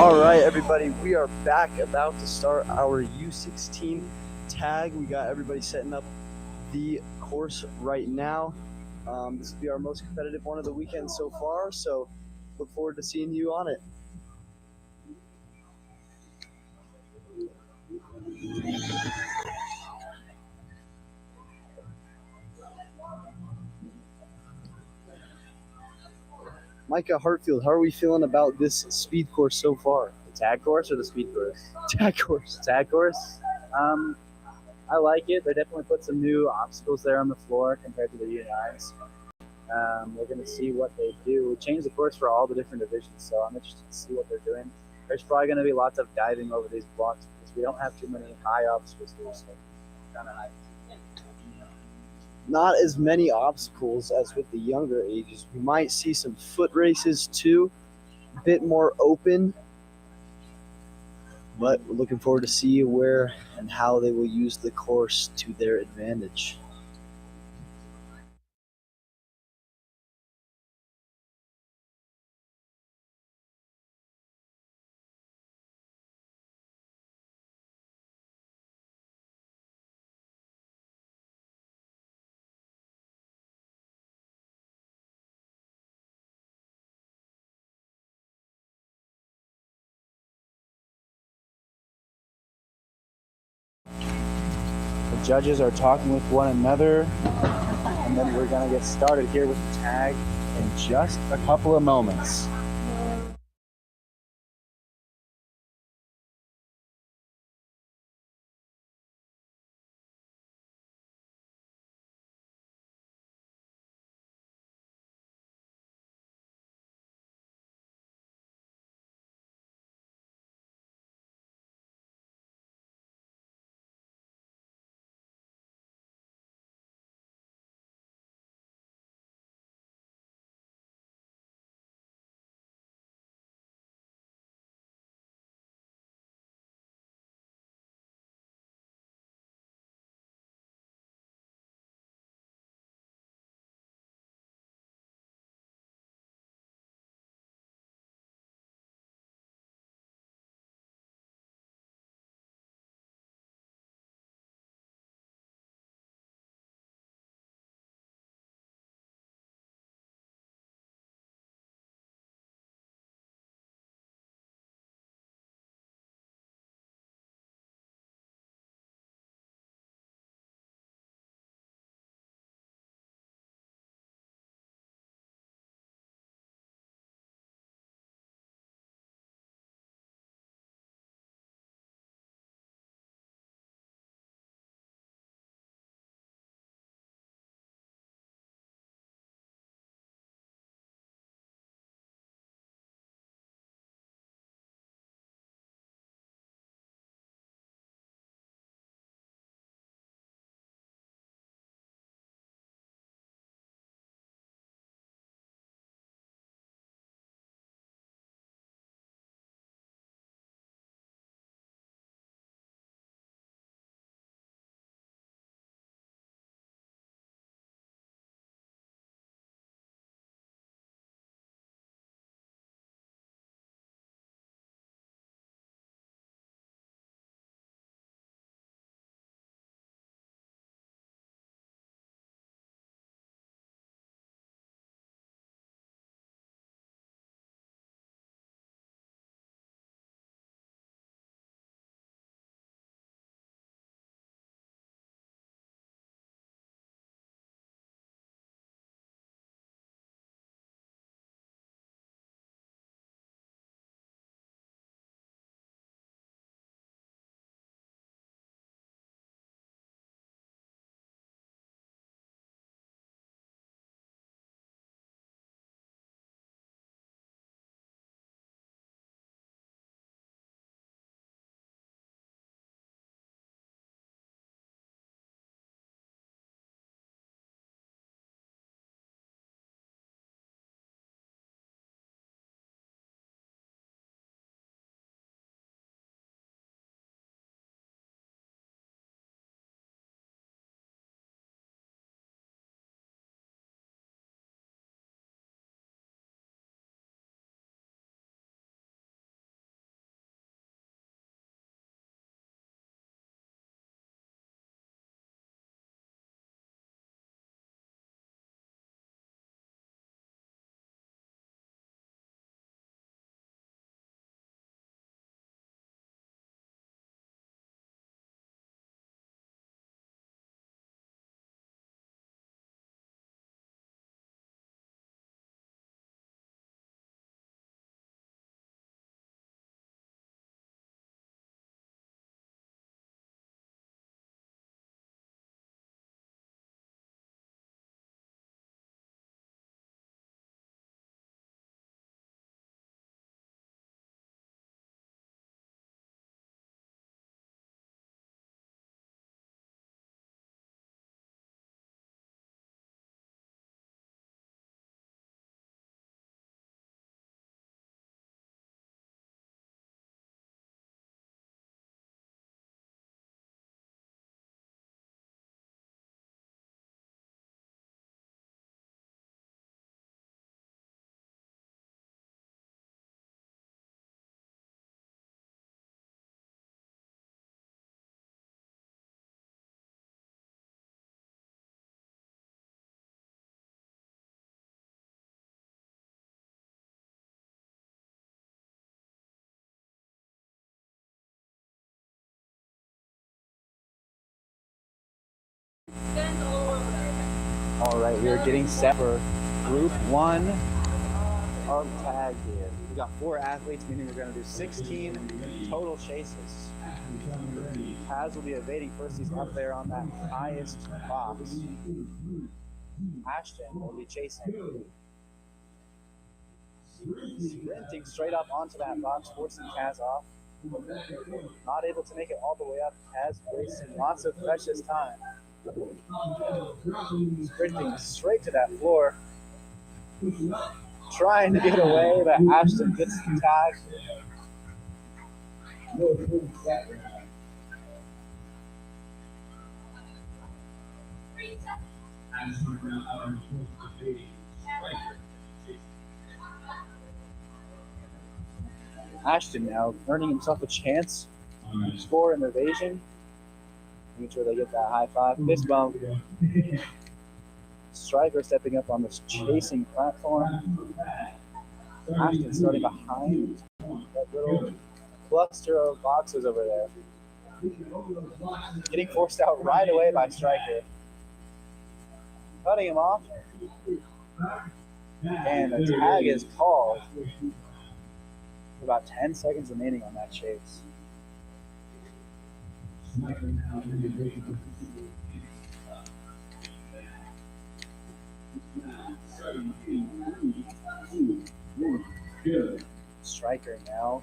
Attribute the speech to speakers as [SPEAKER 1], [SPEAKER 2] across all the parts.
[SPEAKER 1] All right, everybody, we are back about to start our U16 tag. We got everybody setting up the course right now. This will be our most competitive one of the weekend so far, so look forward to seeing you on it. Micah Hartfield, how are we feeling about this speed course so far?
[SPEAKER 2] The tag course or the speed course?
[SPEAKER 1] Tag course.
[SPEAKER 2] Tag course. I like it. They definitely put some new obstacles there on the floor compared to the U9s. We're going to see what they do. We changed the course for all the different divisions, so I'm interested to see what they're doing. There's probably going to be lots of diving over these blocks because we don't have too many high obstacles here, so kind of high.
[SPEAKER 1] Not as many obstacles as with the younger ages. We might see some foot races too, a bit more open, but we're looking forward to see where and how they will use the course to their advantage.
[SPEAKER 2] The judges are talking with one another, and then we're going to get started here with the tag in just a couple of moments. All right, we are getting set for group 1 of tag here. We got 4 athletes, meaning we're going to do 16 total chases. Kaz will be evading first. He's up there on that highest box. Ashton will be chasing. Sprinting straight up onto that box, forcing Kaz off. Not able to make it all the way up. Kaz wasting lots of precious time. Sprinting straight to that floor. Trying to get away, but Ashton gets the tag. Ashton now earning himself a chance to score an evasion. Making sure they get that high five. Fist bump. Striker stepping up on this chasing platform. Ashton starting behind that little cluster of boxes over there. Getting forced out right away by Striker. Cutting him off. And the tag is called. About 10 seconds remaining on that chase. Striker now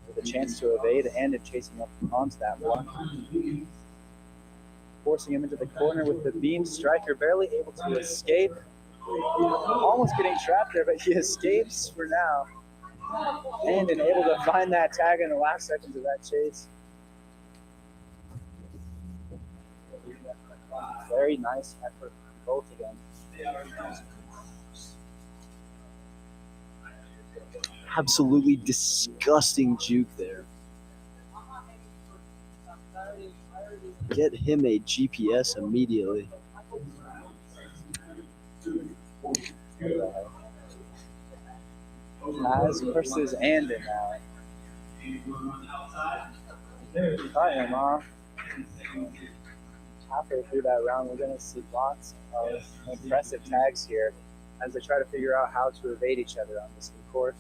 [SPEAKER 2] with a chance to evade and chasing up onto that block. Forcing him into the corner with the beam. Striker barely able to escape. Almost getting trapped there, but he escapes for now. And able to find that tag in the last seconds of that chase. Very nice effort from both of them.
[SPEAKER 1] Absolutely disgusting juke there. Get him a GPS immediately.
[SPEAKER 2] Kaz versus Andon now. Cut him off. Halfway through that round, we're going to see lots of impressive tags here as they try to figure out how to evade each other on this new course.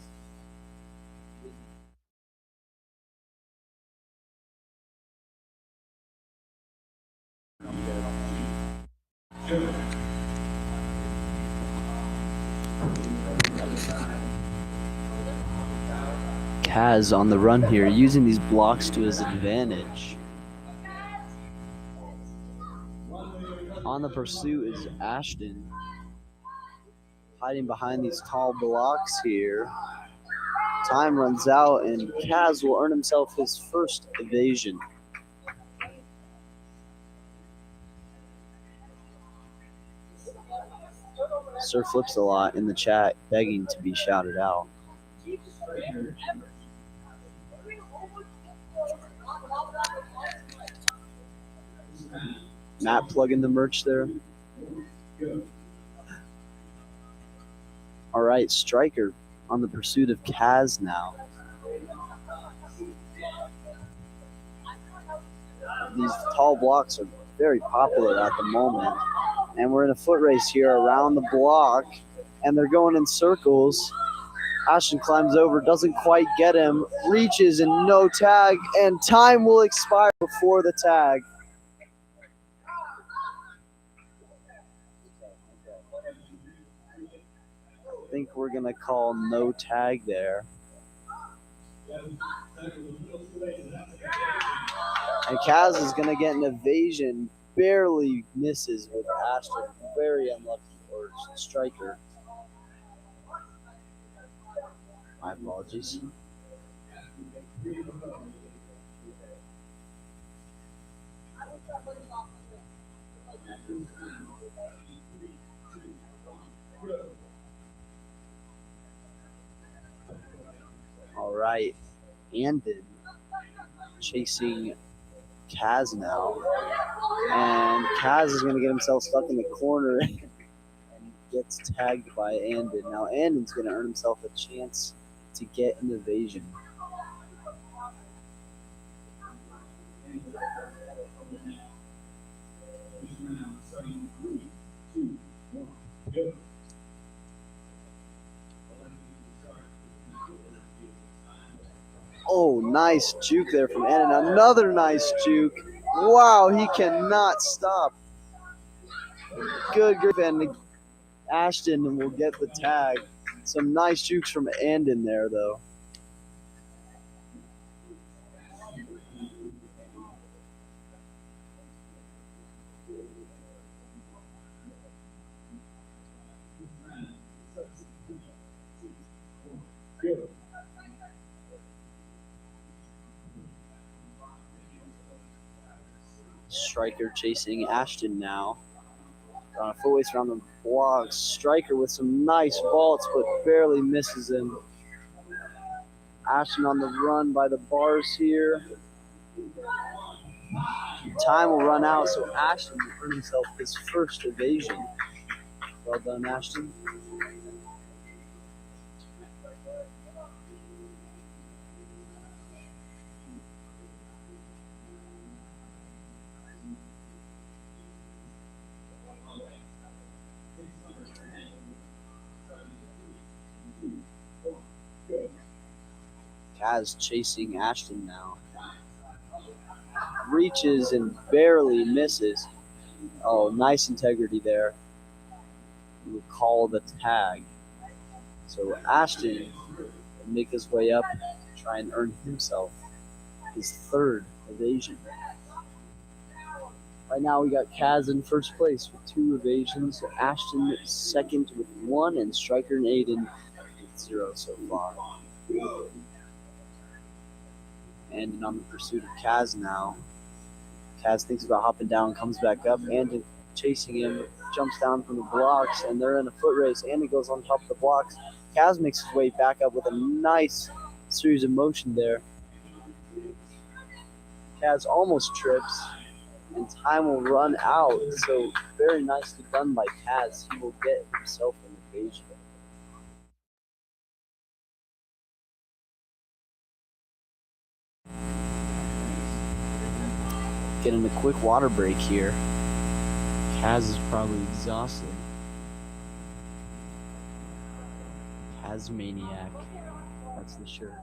[SPEAKER 1] Kaz on the run here, using these blocks to his advantage. On the pursuit is Ashton, hiding behind these tall blocks here. Time runs out, and Kaz will earn himself his first evasion. Sir Flips a lot in the chat, begging to be shouted out. Matt plugging the merch there. All right, Striker on the pursuit of Kaz now. These tall blocks are very popular at the moment. And we're in a foot race here around the block. And they're going in circles. Ashton climbs over, doesn't quite get him. Reaches and no tag. And time will expire before the tag. I think we're going to call no tag there. And Kaz is going to get an evasion. Barely misses with Ashton. Very unlucky for Striker. My apologies. All right, Andon chasing Kaz now, and Kaz is going to get himself stuck in the corner and gets tagged by Andon. Now Andon's going to earn himself a chance to get an evasion. Oh, nice juke there from Annan. Another nice juke. Wow, he cannot stop. Good grip, and Ashton will get the tag. Some nice jukes from Andon there, though. Striker chasing Ashton now. On a full waist around the blocks. Striker with some nice vaults, but barely misses him. Ashton on the run by the bars here. Time will run out, so Ashton will earn himself his first evasion. Well done, Ashton. Kaz chasing Ashton now. Reaches and barely misses. Oh, nice integrity there. We'll call the tag. So Ashton will make his way up to try and earn himself his third evasion. Right now we got Kaz in first place with 2 evasions, Ashton second with 1, and Striker and Aiden with 0 so far. And on the pursuit of Kaz now. Kaz thinks about hopping down, comes back up, and chasing him, jumps down from the blocks, and they're in a foot race. And he goes on top of the blocks. Kaz makes his way back up with a nice series of motion there. Kaz almost trips, and time will run out. So very nicely done by Kaz. He will get himself an evasion. Getting a quick water break here. Kaz is probably exhausted. Kaz Maniac. That's the shirt.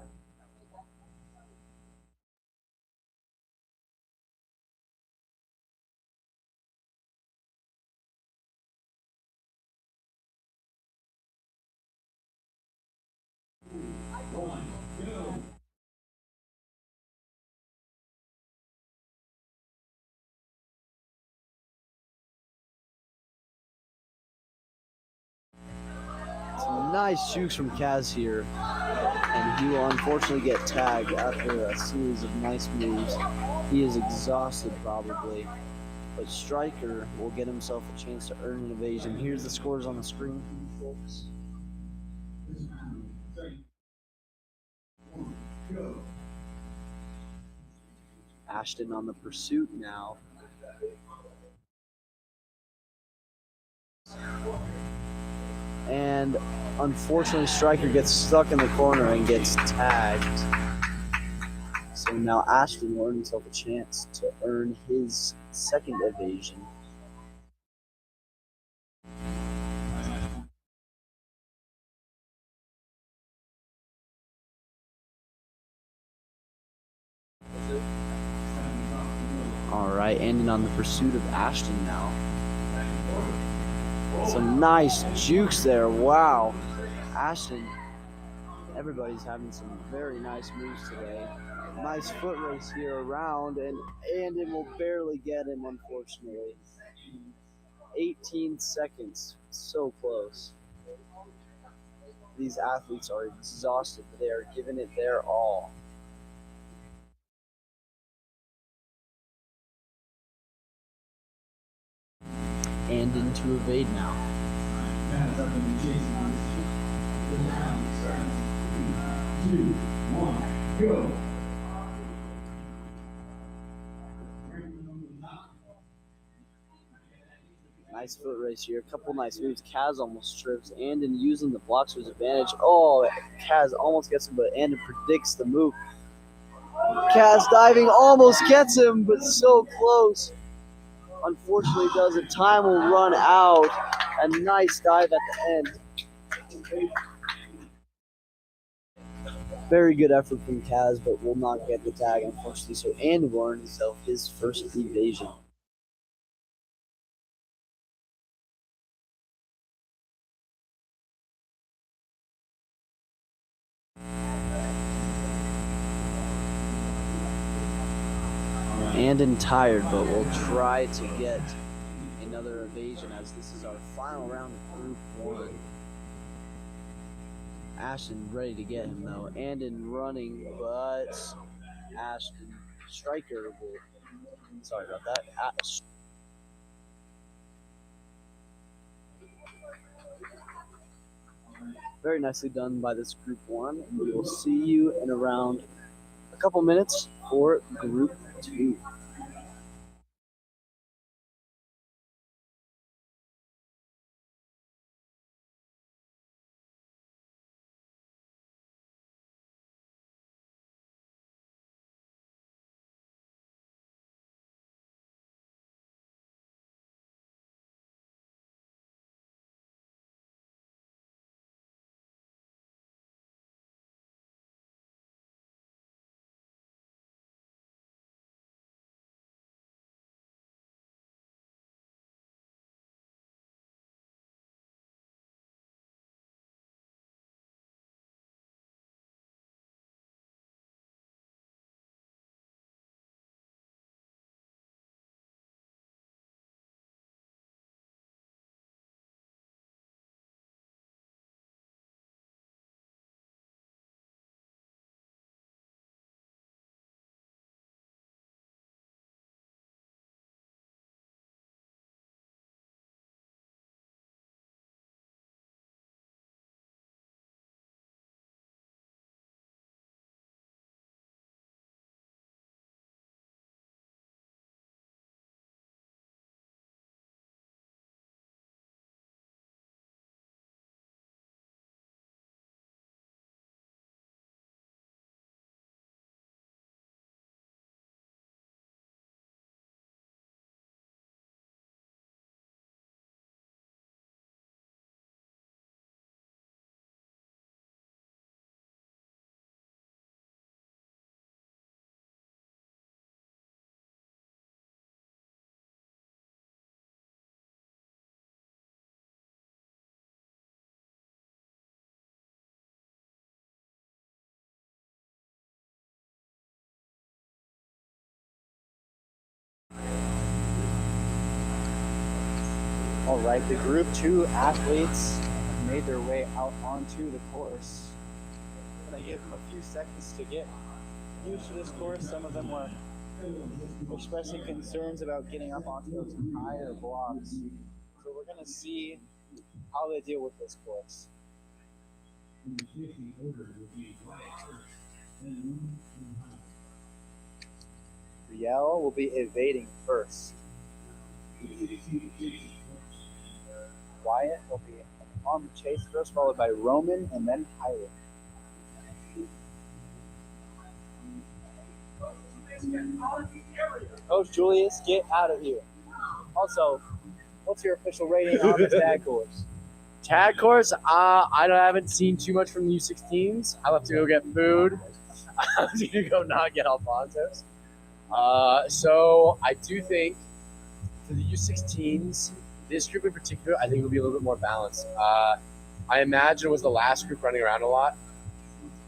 [SPEAKER 1] Some nice jukes from Kaz here, and he will unfortunately get tagged after a series of nice moves. He is exhausted probably, but Striker will get himself a chance to earn an evasion. Here's the scores on the screen, folks. Ashton on the pursuit now. And unfortunately, Striker gets stuck in the corner and gets tagged. So now Ashton will earn himself a chance to earn his second evasion. Alright, ending on the pursuit of Ashton now. Some nice jukes there, wow. Ashton, everybody's having some very nice moves today. Nice foot race here around, and it will barely get him, unfortunately. 18 seconds, so close. These athletes are exhausted, but they are giving it their all. And into evade now. Go. Nice foot race here. A couple nice moves. Kaz almost trips. Andon using the blocks to his advantage. Oh, Kaz almost gets him, but Andon predicts the move. Kaz diving almost gets him, but so close. Unfortunately, doesn't. Time will run out. A nice dive at the end. Very good effort from Kaz, but will not get the tag, unfortunately. So Andy will earn himself his first evasion. And tired, but we'll try to get another evasion as this is our final round of Group 1. Ashton ready to get him though, and in running, but Ashton Striker will. Sorry about that. Very nicely done by this Group 1. We will see you in around a couple minutes for Group 2. All right, the Group 2 athletes made their way out onto the course. I'm going to give them a few seconds to get used to this course. Some of them were expressing concerns about getting up onto those higher blocks. So we're going to see how they deal with this course. Riel will be evading first. Wyatt will be on the chase first, followed by Roman and then Tyler. Coach Julius, get out of here. Also, what's your official rating on the tag course?
[SPEAKER 3] Tag course, I haven't seen too much from the U16s. I'll have to go get food. I'm going to go not get Alfonso's. So I do think for the U16s, this group in particular, I think it'll be a little bit more balanced. I imagine it was the last group running around a lot.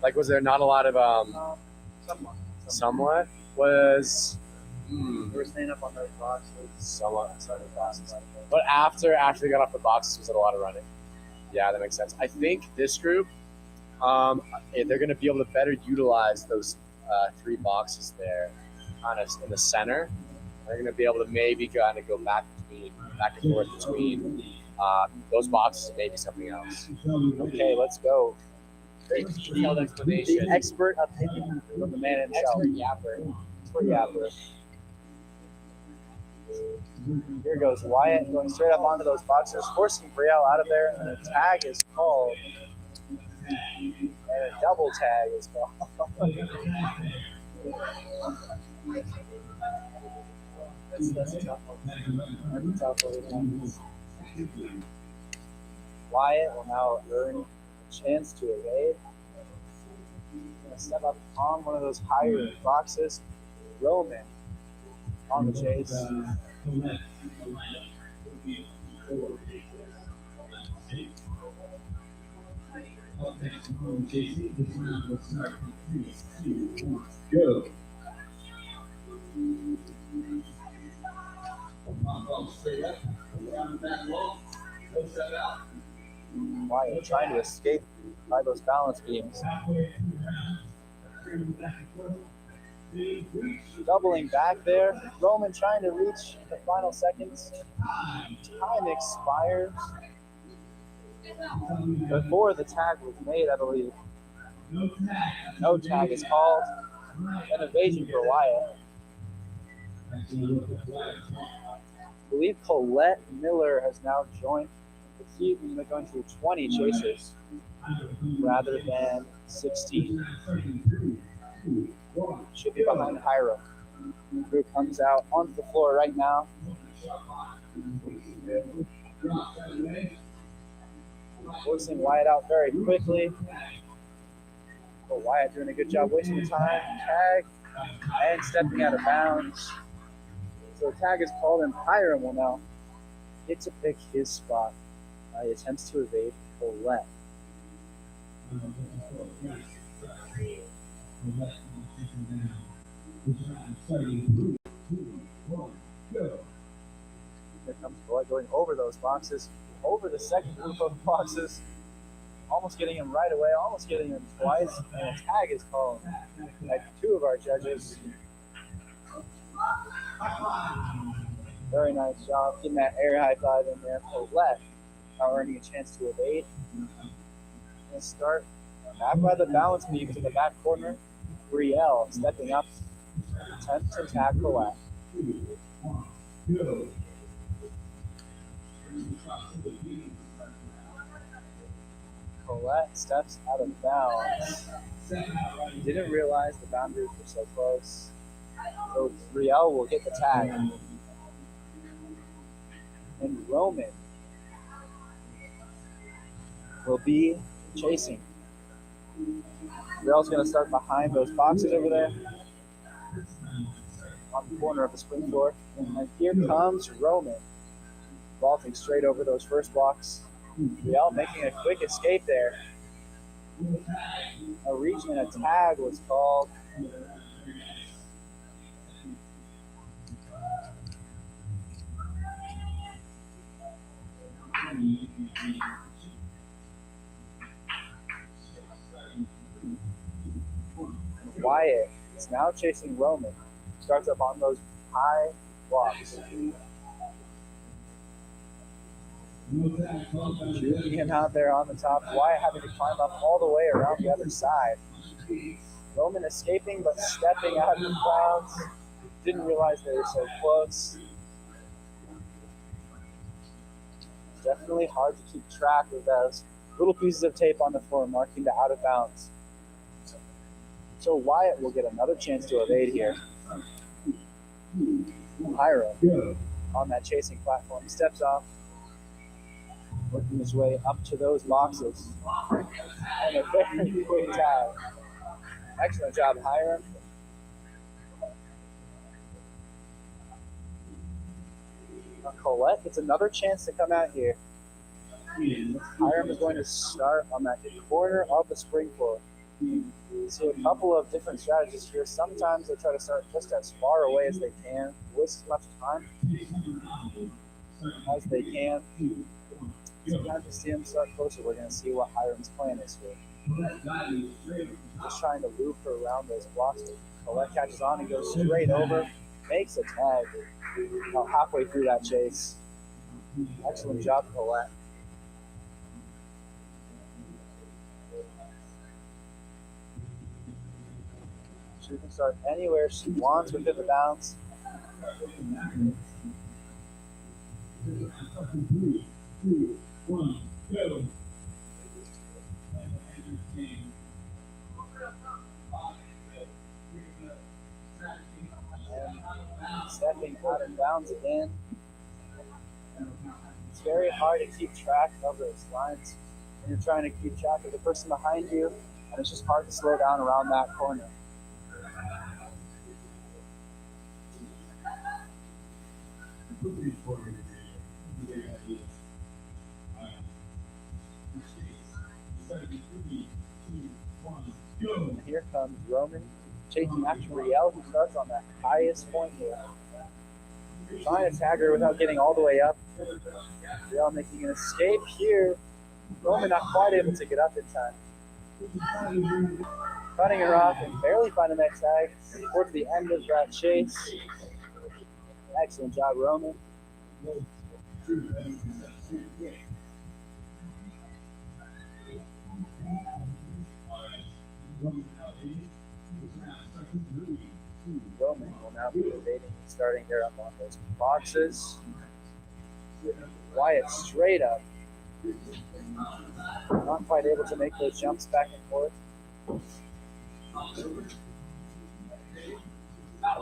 [SPEAKER 3] Like, was there not a lot of somewhat was.
[SPEAKER 2] We were staying up on those boxes.
[SPEAKER 3] Somewhat. But after they got off the boxes, was it a lot of running? Yeah, that makes sense. I think this group, they're going to be able to better utilize those 3 boxes there, kind of in the center. They're going to be able to maybe kind of go back and forth between those boxes and maybe something else.
[SPEAKER 2] Okay, let's go.
[SPEAKER 3] Great detailed explanation.
[SPEAKER 2] The expert opinion from the man himself. Expert yapper. Here goes Wyatt going straight up onto those boxes, forcing Brielle out of there, and a tag is called. And a double tag is called. That's a tough one. That's a tough one. Wyatt will now earn a chance to evade. Gonna step up on one of those higher boxes. Roman on the chase.
[SPEAKER 4] Go.
[SPEAKER 2] Wyatt trying to escape by those balance beams. Doubling back there. Roman trying to reach the final seconds. Time expires before the tag was made, I believe. No tag is called. An evasion for Wyatt. I believe Colette Miller has now joined the team. They're going through 20 chasers rather than 16. Should be behind Hiram, who comes out onto the floor right now. Forcing Wyatt out very quickly. But Wyatt doing a good job wasting the time. Tag and stepping out of bounds. So tag is called, and Hiram will now get to pick his spot. He attempts to evade Colette. Here comes Colette going over those boxes, over the second group of boxes, almost getting him right away, almost getting him twice, and a tag is called by two of our judges. Very nice job getting that air high five in there. Colette now earning a chance to evade. And start back by the balance beams in the back corner. Brielle stepping up, attempt to tag Colette. Colette steps out of bounds. Didn't realize the boundaries were so close. So Brielle will get the tag. And Roman will be chasing. Brielle's going to start behind those boxes over there on the corner of the spring floor. And here comes Roman, vaulting straight over those first blocks. Brielle making a quick escape there. A reach and a tag was called. Wyatt is now chasing Roman. Starts up on those high blocks. Shooting him out there on the top. Wyatt having to climb up all the way around the other side. Roman escaping but stepping out of bounds. Didn't realize they were so close. It's definitely hard to keep track of those little pieces of tape on the floor marking the out of bounds. So Wyatt will get another chance to evade here. Hiram on that chasing platform steps off, working his way up to those boxes. And a very quick tag. Excellent job, Hiram. Now Colette gets another chance to come out here. Hiram is going to start on that corner of the spring floor. You see a couple of different strategies here. Sometimes they try to start just as far away as they can, waste as much time as they can. Sometimes you see them start closer. We're going to see what Hiram's plan is here. Just trying to loop her around those blocks. Colette catches on and goes straight over, makes a tag about halfway through that chase. Excellent job, Colette. She can start anywhere she wants within the bounds. Stepping out of bounds again. It's very hard to keep track of those lines when you're trying to keep track of the person behind you, and it's just hard to slow down around that corner. And here comes Roman chasing after Riel, who starts on that highest point here. Trying to tag her without getting all the way up. Riel making an escape here. Roman not quite able to get up in time. Cutting her off and barely finding that tag towards the end of that chase. Excellent job, Roman. Roman will now be evading and starting there up on those boxes. Wyatt straight up. Not quite able to make those jumps back and forth.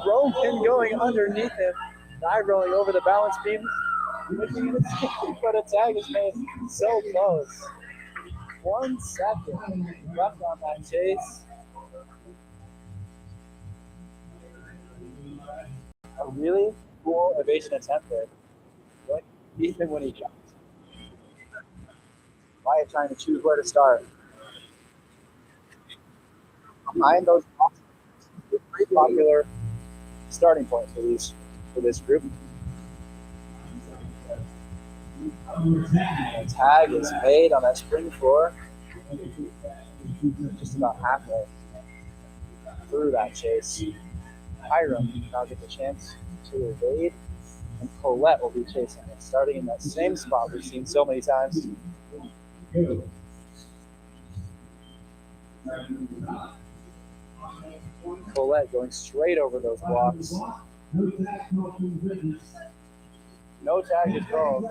[SPEAKER 2] Roman going underneath him, dive rolling over the balance beam, making an escape, but a tag is made so close. 1 second left on that chase. A really cool evasion attempt there. But Ethan when he jumped. Wyatt trying to choose where to start. Behind those boxes, it's a pretty popular starting point for this group. The tag is made on that spring floor. Just about halfway through that chase. Hiram now get the chance to evade, and Colette will be chasing it, starting in that same spot we've seen so many times. Colette going straight over those blocks. No tag is called.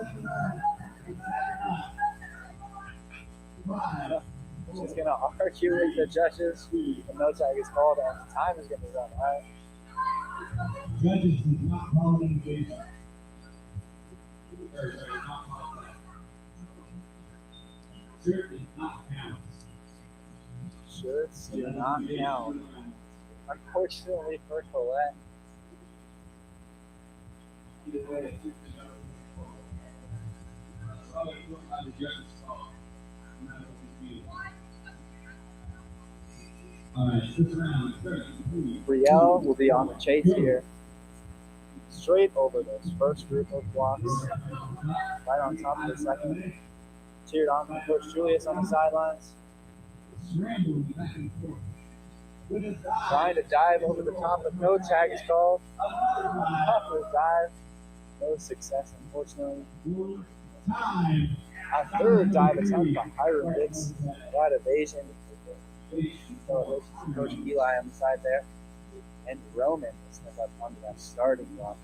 [SPEAKER 2] She's going to argue with the judges, and no tag is called, and time is going to run out.
[SPEAKER 4] Judges did not call an engagement. Shirt did not count.
[SPEAKER 2] Shirts do not count. Unfortunately for Colette. Riel will be on the chase here. Straight over this first group of blocks. Right on top of the second. Cheered on by Coach Julius on the sidelines. Trying to dive over the top, but no tag is called. Tougher dive. No success, unfortunately. A third dive attempt by Hiram Dix. That evasion. So Coach Eli on the side there. And Roman will step up onto that starting block.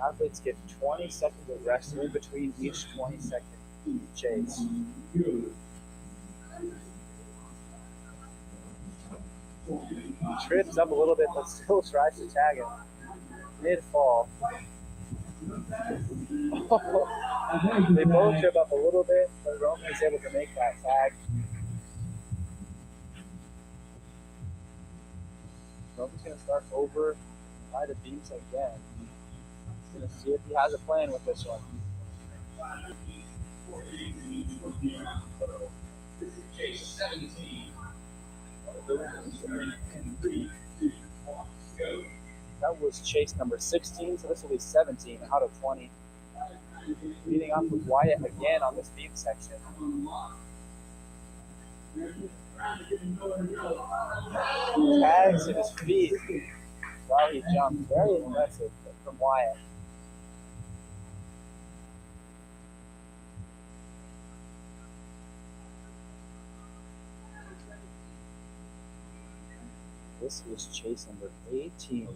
[SPEAKER 2] Athletes get 20 seconds of rest in between each 20-second chase. Trips up a little bit, but still tries to tag him. Mid-fall. They both trip up a little bit, but Roman is able to make that tag. Roman's going to start over by the beams again. He's going to see if he has a plan with this one.
[SPEAKER 4] Chase 17.
[SPEAKER 2] That was chase number 16, so this will be 17 out of 20. Leading up with Wyatt again on this beam section. Tags at his feet while he jumps. Very impressive from Wyatt. This was chase number 18.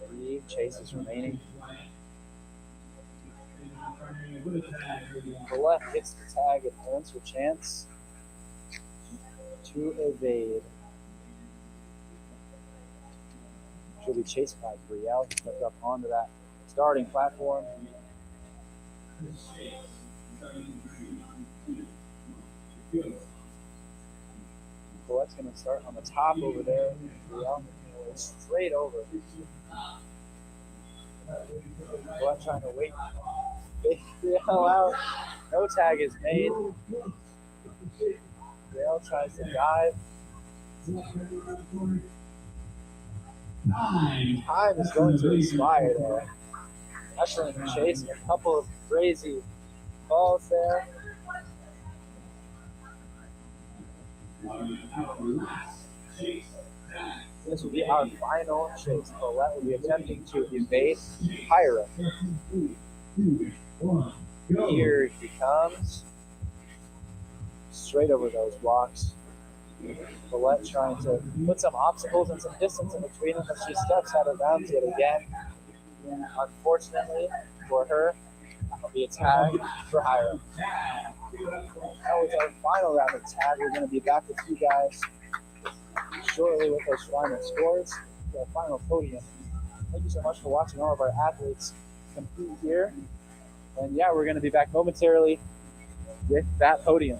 [SPEAKER 2] 3 chases remaining. Colette hits the tag and earns her chance to evade. She'll be chased by Brielle, who stepped up onto that starting platform. Colette's going to start on the top over there. Brielle straight over. Colette trying to wait. Brielle out. No tag is made. Brielle tries to dive. Time is going to expire there. Eshelin chasing a couple of crazy balls there. This will be our final chase. Colette will be attempting to evade Hiram. Here he comes. Straight over those blocks. Colette trying to put some obstacles and some distance in between them, but she steps out of bounds yet again. Unfortunately for her, it'll be a tag for Hiram. That was our final round of tag. We're going to be back with you guys shortly with those final scores for our final podium. Thank you so much for watching all of our athletes compete here. And yeah, we're going to be back momentarily with that podium.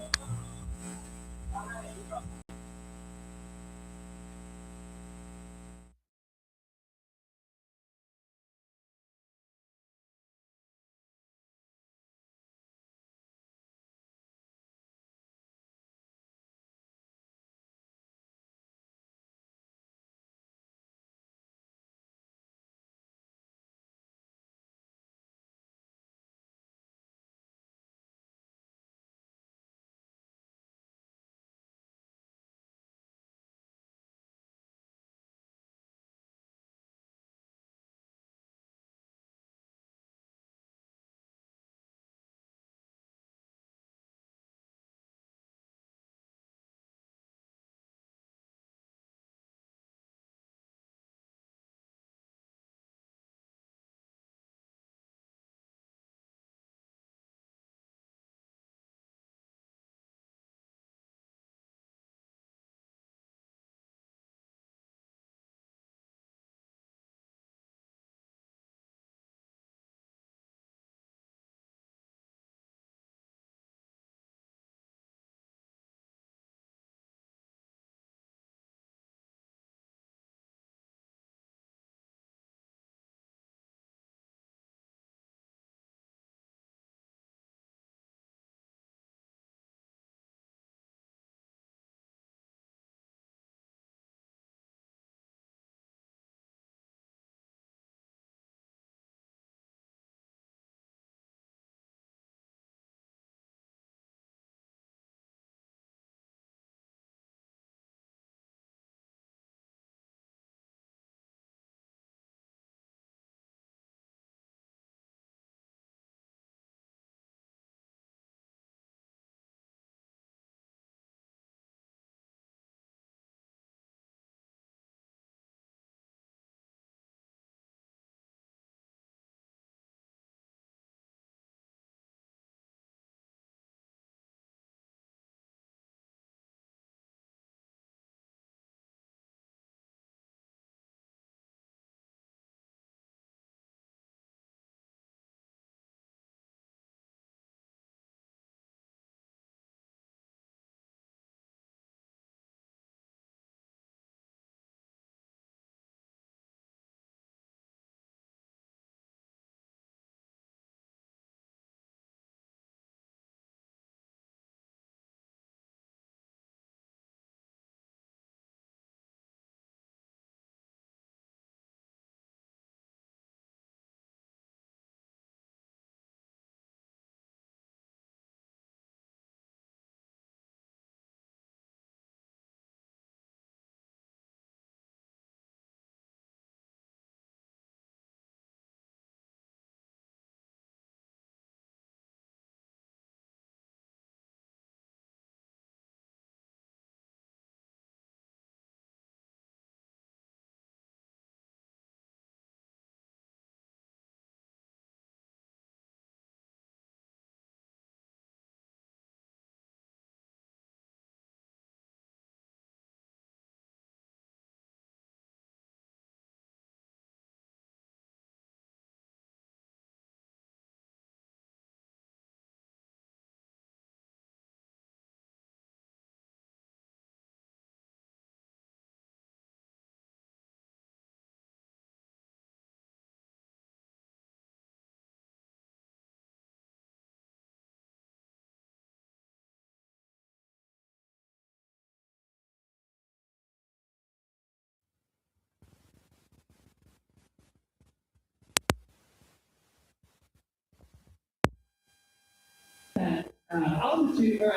[SPEAKER 4] altitude or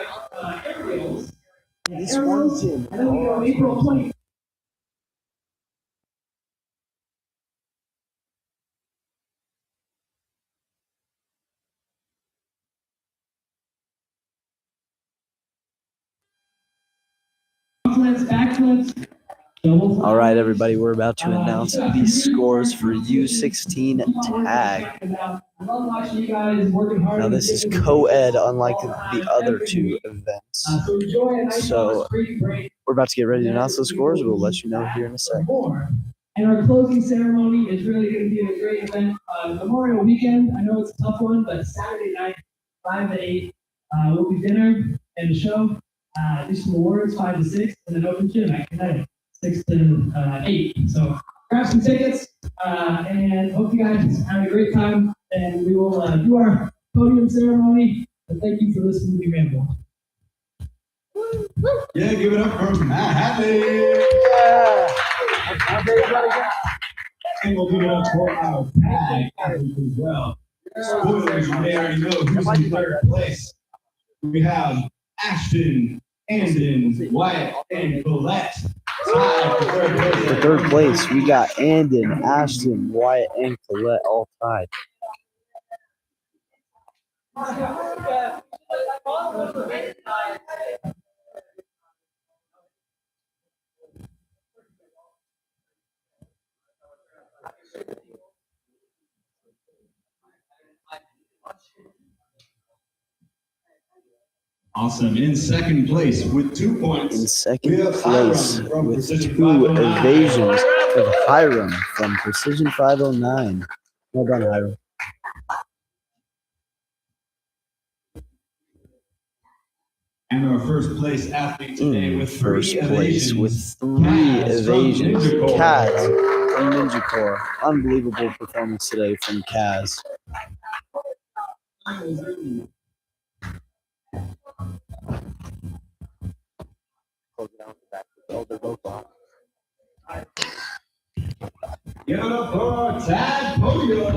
[SPEAKER 4] aerials.
[SPEAKER 1] This one's in.
[SPEAKER 4] And then we go April 20. Backflips.
[SPEAKER 1] All right, everybody, we're about to announce the scores for U16 tag. Now, this is co-ed, unlike the other two events. So, we're about to get ready to announce those scores. We'll let you know here in a second.
[SPEAKER 4] And our closing ceremony is really going to be a great event. Memorial weekend, I know it's a tough one, but Saturday night, 5 to 8, will be dinner and a show. Do some awards, 5 to 6, and then open gym at Kinetic, 6 to 8. So grab some tickets, and hope you guys have a great time. And we will do our podium ceremony. And thank you for listening to me ramble.
[SPEAKER 5] Yeah, give it up for Matt Hadley. And we'll give it up for our tag athletes as well. Spoilers, you may already know who's in third place. We have Ashton, Andon, Wyatt, and Colette.
[SPEAKER 1] For third place, we got Andon, Ashton, Wyatt, and Colette all tied.
[SPEAKER 5] Awesome. In second place with 2 points.
[SPEAKER 1] In second place with 2 evasions of Hiram from Precision 509. Well done, Hiram.
[SPEAKER 5] And our first place athlete today with
[SPEAKER 1] First
[SPEAKER 5] 3
[SPEAKER 1] place
[SPEAKER 5] evasions.
[SPEAKER 1] with 3
[SPEAKER 5] Kaz from
[SPEAKER 1] evasions.
[SPEAKER 5] Ninja Corps.
[SPEAKER 1] Kaz from Ninja Corps. Unbelievable performance today from Kaz.
[SPEAKER 5] Give it up for our tag podium.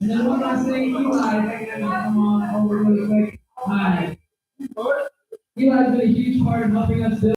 [SPEAKER 4] And then one last thing, Eli, I think I'm gonna come on over really quick. Hi. Eli's been a huge part of helping us build